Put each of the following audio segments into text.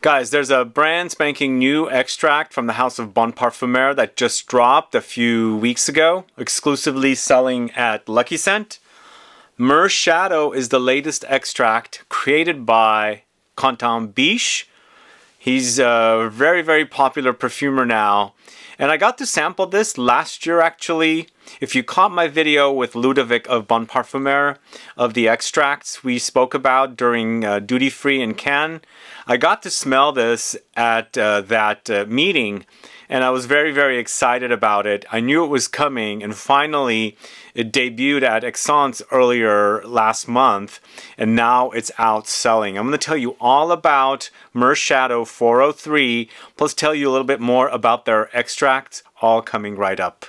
Guys, there's a brand spanking new extract from the house of Parfumeur that just dropped a few weeks ago, exclusively selling at Lucky Scent. Myrrh Shadow is the latest extract created by Quentin Bisch. He's a very, very popular perfumer now. And I got to sample this last year actually. If you caught my video with Ludovic of Parfumeur of the extracts we spoke about during Duty Free in Cannes, I got to smell this at that meeting and I was very, very excited about it. I knew it was coming and finally it debuted at Essence earlier last month and now it's out selling. I'm going to tell you all about Myrrh Shadow 403 plus tell you a little bit more about their extracts, all coming right up.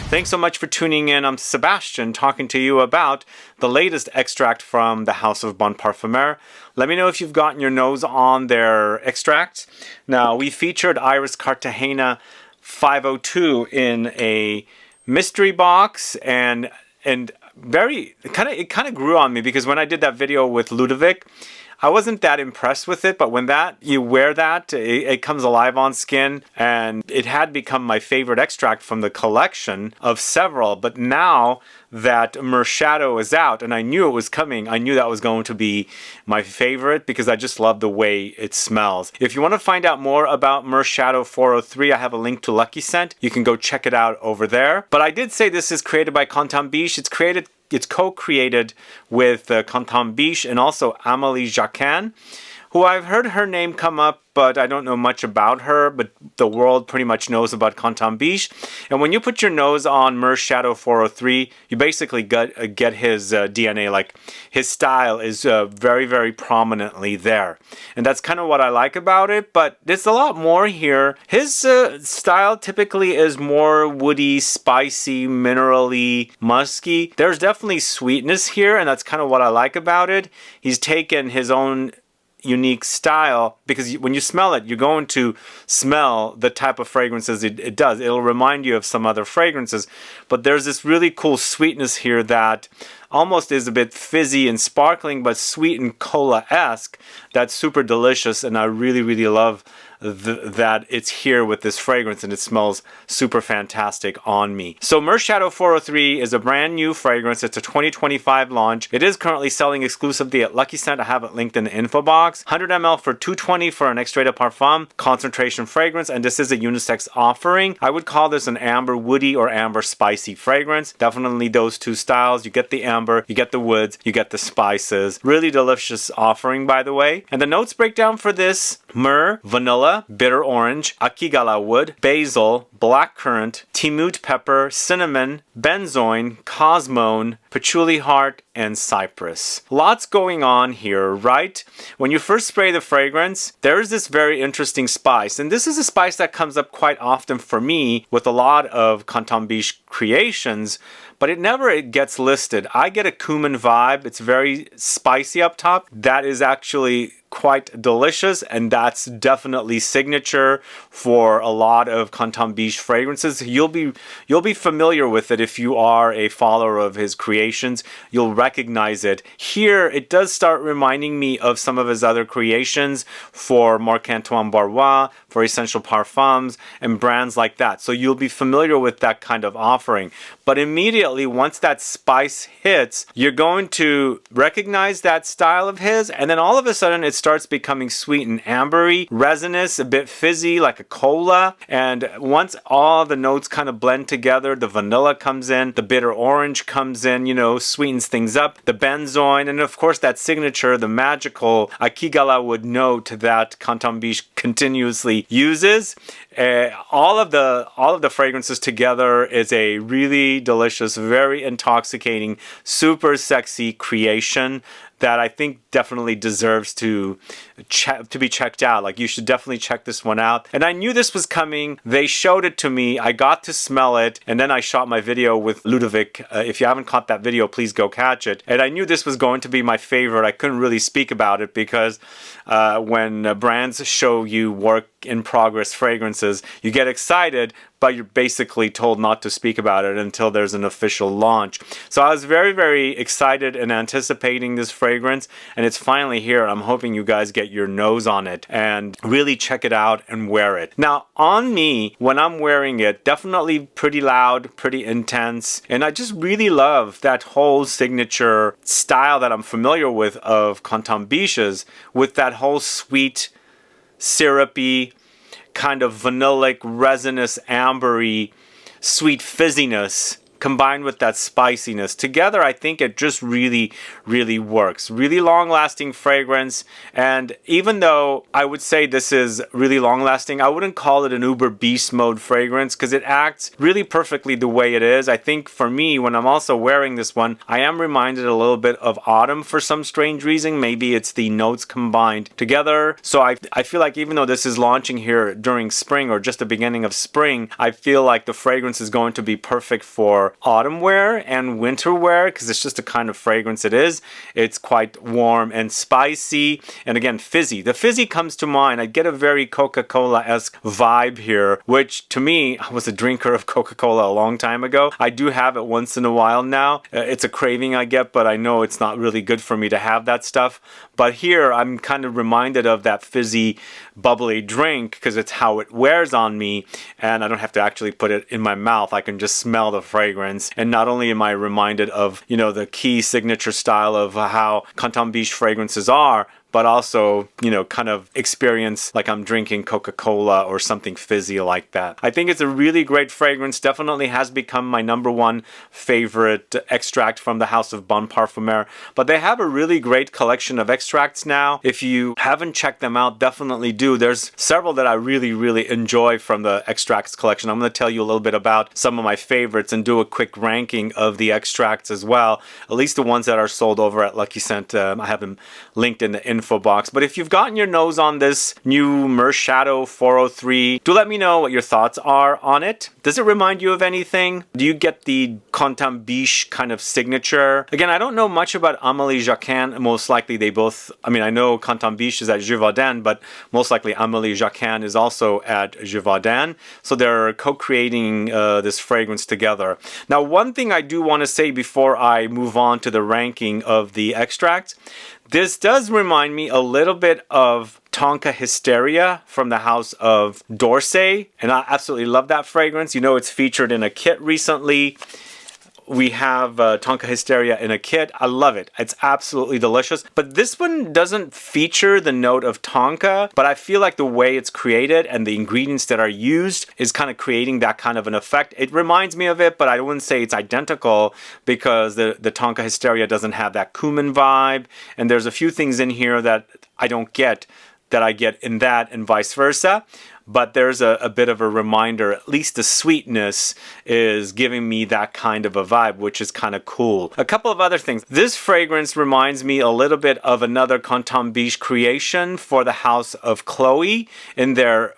Thanks so much for tuning in. I'm Sebastian talking to you about the latest extract from the house of Parfumeur. Let me know if you've gotten your nose on their extracts. Now, we featured Iris Cartagena 502 in a mystery box and very it kind of grew on me because when I did that video with Ludovic, I wasn't that impressed with it, but when you wear that, it comes alive on skin, and it had become my favorite extract from the collection of several. But now that Myrrh Shadow is out, and I knew it was coming, I knew that was going to be my favorite because I just love the way it smells. If you want to find out more about Myrrh Shadow 403, I have a link to Lucky Scent. You can go check it out over there. But I did say this is created by Quentin Bisch. It's co-created with Quentin Bisch and also Amélie Jacquin, who I've heard her name come up, but I don't know much about her, but the world pretty much knows about Quentin Bisch. And when you put your nose on Myrrh Shadow 403, you basically get his DNA, like his style is very, very prominently there. And that's kind of what I like about it, but there's a lot more here. His style typically is more woody, spicy, minerally, musky. There's definitely sweetness here, and that's kind of what I like about it. He's taken his own unique style because when you smell it, you're going to smell the type of fragrances it does. It'll remind you of some other fragrances, but there's this really cool sweetness here that almost is a bit fizzy and sparkling, but sweet and cola-esque. That's super delicious, and I really, really love that it's here with this fragrance and it smells super fantastic on me. So Myrrh Shadow 403 is a brand new fragrance. It's a 2025 launch. It is currently selling exclusively at Lucky Scent. I have it linked in the info box. 100 ml for $220 for an extrait de parfum concentration fragrance, and this is a unisex offering. I would call this an amber woody or amber spicy fragrance. Definitely those two styles. You get the amber, you get the woods, you get the spices. Really delicious offering, by the way. And the notes breakdown for this: myrrh, vanilla, bitter orange, Akigalawood, basil, blackcurrant, Timut pepper, cinnamon, benzoin, Cosmone, patchouli heart, and Cypress. Lots going on here, right? When you first spray the fragrance, there's this very interesting spice, and this is a spice that comes up quite often for me with a lot of Quentin Bisch creations, but it gets listed. I get a cumin vibe. It's very spicy up top. That is actually quite delicious, and that's definitely signature for a lot of Quentin Bisch fragrances. You'll be familiar with it if you are a follower of his creations. You'll recognize it. Here, it does start reminding me of some of his other creations for Marc Antoine Barrois, for Essential Parfums, and brands like that. So you'll be familiar with that kind of offering. But immediately, once that spice hits, you're going to recognize that style of his, and then all of a sudden, it starts becoming sweet and ambery, resinous, a bit fizzy like a cola. And once all the notes kind of blend together, the vanilla comes in, the bitter orange comes in, sweetens things up, the benzoin, and of course that signature, the magical Akigalawood note that Quentin Bisch continuously uses. All of the fragrances together is a really delicious, very intoxicating, super sexy creation that I think definitely deserves to be checked out. Like, you should definitely check this one out. And I knew this was coming. They showed it to me. I got to smell it. And then I shot my video with Ludovic. If you haven't caught that video, please go catch it. And I knew this was going to be my favorite. I couldn't really speak about it because when brands show you work in progress fragrances, you get excited, but you're basically told not to speak about it until there's an official launch. So I was very, very excited and anticipating this fragrance, and it's finally here. I'm hoping you guys get your nose on it and really check it out and wear it. Now, on me, when I'm wearing it, definitely pretty loud, pretty intense, and I just really love that whole signature style that I'm familiar with of Quentin Bisch's, with that whole sweet, syrupy, kind of vanillic, resinous, ambery, sweet fizziness combined with that spiciness. Together, I think it just really, really works. Really long-lasting fragrance, and even though I would say this is really long-lasting, I wouldn't call it an uber beast mode fragrance because it acts really perfectly the way it is. I think for me, when I'm also wearing this one, I am reminded a little bit of autumn for some strange reason. Maybe it's the notes combined together. So I feel like even though this is launching here during spring or just the beginning of spring, I feel like the fragrance is going to be perfect for autumn wear and winter wear because it's just the kind of fragrance it is. It's quite warm and spicy, and again, fizzy. The fizzy comes to mind. I get a very Coca-Cola-esque vibe here, which to me, I was a drinker of Coca-Cola a long time ago. I do have it once in a while now. It's a craving I get, but I know it's not really good for me to have that stuff. But here, I'm kind of reminded of that fizzy, bubbly drink because it's how it wears on me, and I don't have to actually put it in my mouth. I can just smell the fragrance, and not only am I reminded of, you know, the key signature style of how Quentin Bisch fragrances are, but also, you know, kind of experience like I'm drinking Coca-Cola or something fizzy like that. I think it's a really great fragrance. Definitely has become my #1 favorite extract from the house of Bon Parfumeur. But they have a really great collection of extracts now. If you haven't checked them out, definitely do. There's several that I really, really enjoy from the extracts collection. I'm going to tell you a little bit about some of my favorites and do a quick ranking of the extracts as well. At least the ones that are sold over at Lucky Scent. I have them linked in the info box. But if you've gotten your nose on this new Myrrh Shadow 403, do let me know what your thoughts are on it. Does it remind you of anything? Do you get the Quentin Bisch kind of signature? Again, I don't know much about Amélie Jacquin. Most likely they both, I mean, I know Quentin Bisch is at Givaudan, but most likely Amélie Jacquin is also at Givaudan. So they're co-creating this fragrance together. Now, one thing I do want to say before I move on to the ranking of the extracts, this does remind me a little bit of Tonka Hysteria from the house of D'Orsay, and I absolutely love that fragrance. You know, it's featured in a kit recently. We have Tonka Hysteria in a kit. I love it. It's absolutely delicious. But this one doesn't feature the note of Tonka, but I feel like the way it's created and the ingredients that are used is kind of creating that kind of an effect. It reminds me of it, but I wouldn't say it's identical because the Tonka Hysteria doesn't have that cumin vibe. And there's a few things in here that I don't get that I get in that, and vice versa. But there's a bit of a reminder, at least the sweetness is giving me that kind of a vibe, which is kind of cool. A couple of other things. This fragrance reminds me a little bit of another Quentin Bisch creation for the house of Chloe in their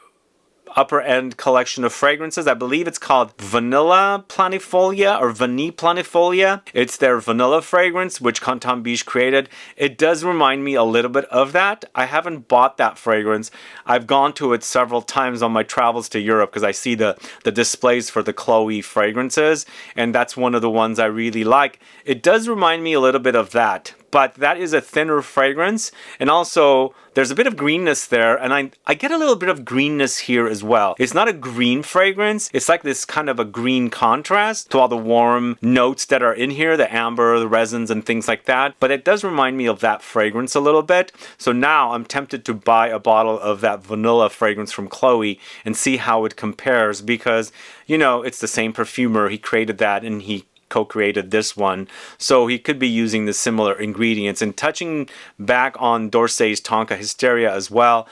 upper end collection of fragrances. I believe it's called Vanilla Planifolia or Vanille Planifolia. It's their vanilla fragrance, which Quentin Bisch created. It does remind me a little bit of that. I haven't bought that fragrance. I've gone to it several times on my travels to Europe because I see the displays for the Chloe fragrances, and that's one of the ones I really like. It does remind me a little bit of that, but that is a thinner fragrance, and also there's a bit of greenness there, and I get a little bit of greenness here as well. It's not a green fragrance. It's like this kind of a green contrast to all the warm notes that are in here, the amber, the resins, and things like that. But it does remind me of that fragrance a little bit. So now I'm tempted to buy a bottle of that vanilla fragrance from Chloe and see how it compares because, you know, it's the same perfumer. He created that and he co-created this one, so he could be using the similar ingredients. And touching back on D'Orsay's Tonka Hysteria as well,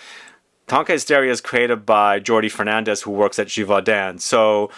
Tonka Hysteria is created by Jordi Fernandez, who works at Givaudan. So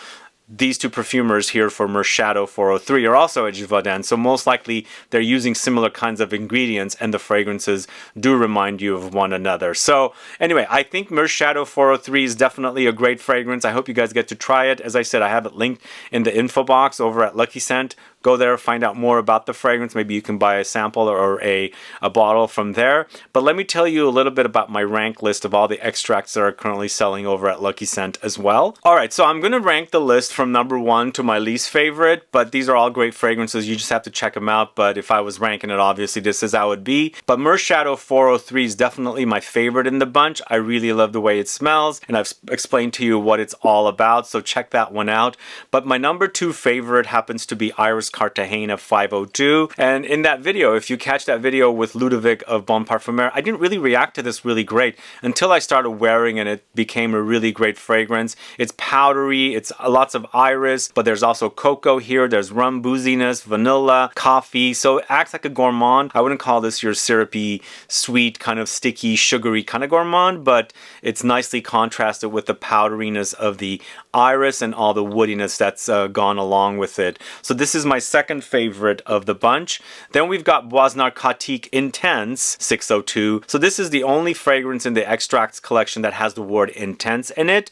these two perfumers here for Myrrh Shadow 403 are also at Givaudan, so most likely they're using similar kinds of ingredients and the fragrances do remind you of one another. So anyway, I think Myrrh Shadow 403 is definitely a great fragrance. I hope you guys get to try it. As I said, I have it linked in the info box over at Lucky Scent. go there, find out more about the fragrance. Maybe you can buy a sample or a bottle from there. But let me tell you a little bit about my rank list of all the extracts that are currently selling over at Lucky Scent as well. Alright, so I'm going to rank the list from number 1 to my least favorite, but these are all great fragrances. You just have to check them out. But if I was ranking it, obviously this is how it would be. But Myrrh Shadow 403 is definitely my favorite in the bunch. I really love the way it smells, and I've explained to you what it's all about, so check that one out. But my number 2 favorite happens to be Iris Cartagena 502. And in that video, if you catch that video with Ludovic of Bon Parfumeur, I didn't really react to this really great until I started wearing it. It became a really great fragrance. It's powdery, it's lots of iris, but there's also cocoa here, there's rum booziness, vanilla, coffee, so it acts like a gourmand. I wouldn't call this your syrupy, sweet, kind of sticky, sugary kind of gourmand, but it's nicely contrasted with the powderiness of the iris and all the woodiness that's gone along with it. So this is my second favorite of the bunch. Then we've got Bois Narcotique Intense 602. So this is the only fragrance in the extracts collection that has the word intense in it,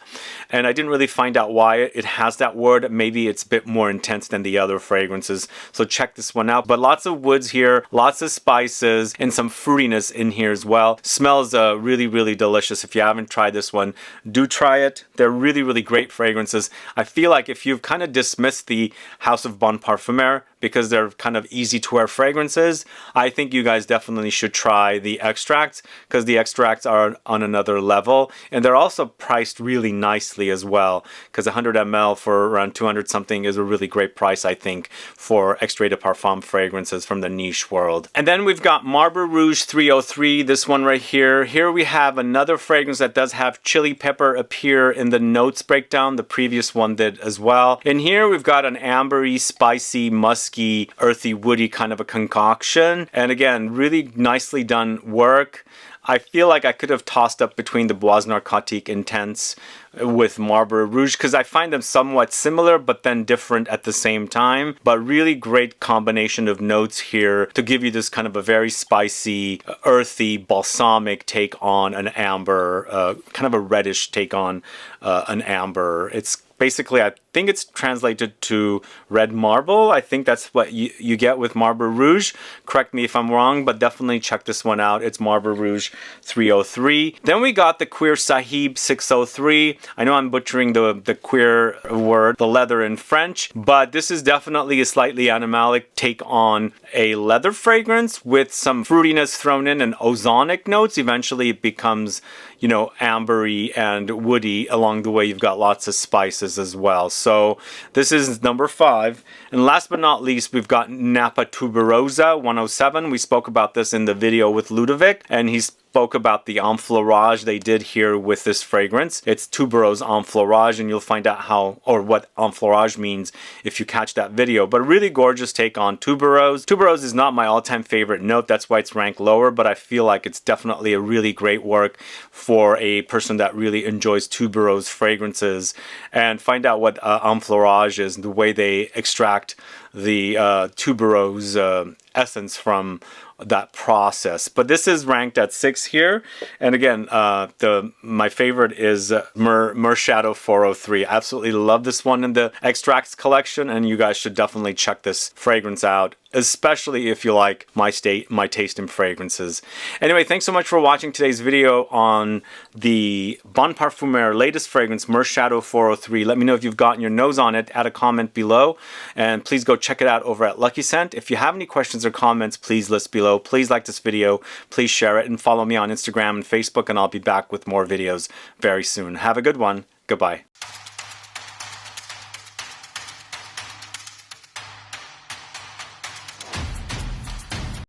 and I didn't really find out why it has that word. Maybe it's a bit more intense than the other fragrances, so check this one out. But lots of woods here, lots of spices, and some fruitiness in here as well. Smells really delicious. If you haven't tried this one, do try it. They're really great fragrances. I feel like if you've kind of dismissed the House of Bon Parfumeur because they're kind of easy to wear fragrances, I think you guys definitely should try the extracts, because the extracts are on another level, and they're also priced really nicely as well, because 100 ml for around 200 something is a really great price, I think, for extrait de parfum fragrances from the niche world. And then we've got Marbre Rouge 303, this one right here. Here we have another fragrance that does have chili pepper appear in the notes breakdown. The previous one did as well. And here we've got an ambery, spicy, musky, earthy, woody kind of a concoction. And again, really nicely done work. I feel like I could have tossed up between the Bois Narcotique Intense with Marbre Rouge, because I find them somewhat similar but then different at the same time. But really great combination of notes here to give you this kind of a very spicy, earthy, balsamic take on an amber, kind of a reddish take on an amber. It's basically, I think it's translated to red marble. I think that's what you get with Marbre Rouge. Correct me if I'm wrong, but definitely check this one out. It's Marbre Rouge 303. Then we got the Queer Sahib 603. I know I'm butchering the queer word, the leather in French, but this is definitely a slightly animalic take on a leather fragrance with some fruitiness thrown in and ozonic notes. Eventually it becomes, you know, ambery and woody. Along the way you've got lots of spices as well. So this is number 5. And last but not least, we've got Napa Tuberosa 107. We spoke about this in the video with Ludovic, and he spoke about the enfleurage they did here with this fragrance. It's tuberose enfleurage, and you'll find out how, or what enfleurage means if you catch that video. But a really gorgeous take on tuberose. Tuberose is not my all-time favorite note, that's why it's ranked lower, but I feel like it's definitely a really great work for a person that really enjoys tuberose fragrances. And find out what enfleurage is, the way they extract the tuberose essence from that process. But this is ranked at 6 here, and again, my favorite is Myrrh Shadow 403. Absolutely love this one in the extracts collection, and you guys should definitely check this fragrance out, especially if you like my taste in fragrances. Anyway, thanks so much for watching today's video on the Bon Parfumeur latest fragrance, Myrrh Shadow 403. Let me know if you've gotten your nose on it. Add a comment below, and please go check it out over at Lucky Scent. If you have any questions or comments, please list below. Please like this video, please share it, and follow me on Instagram and Facebook, and I'll be back with more videos very soon. Have a good one. Goodbye.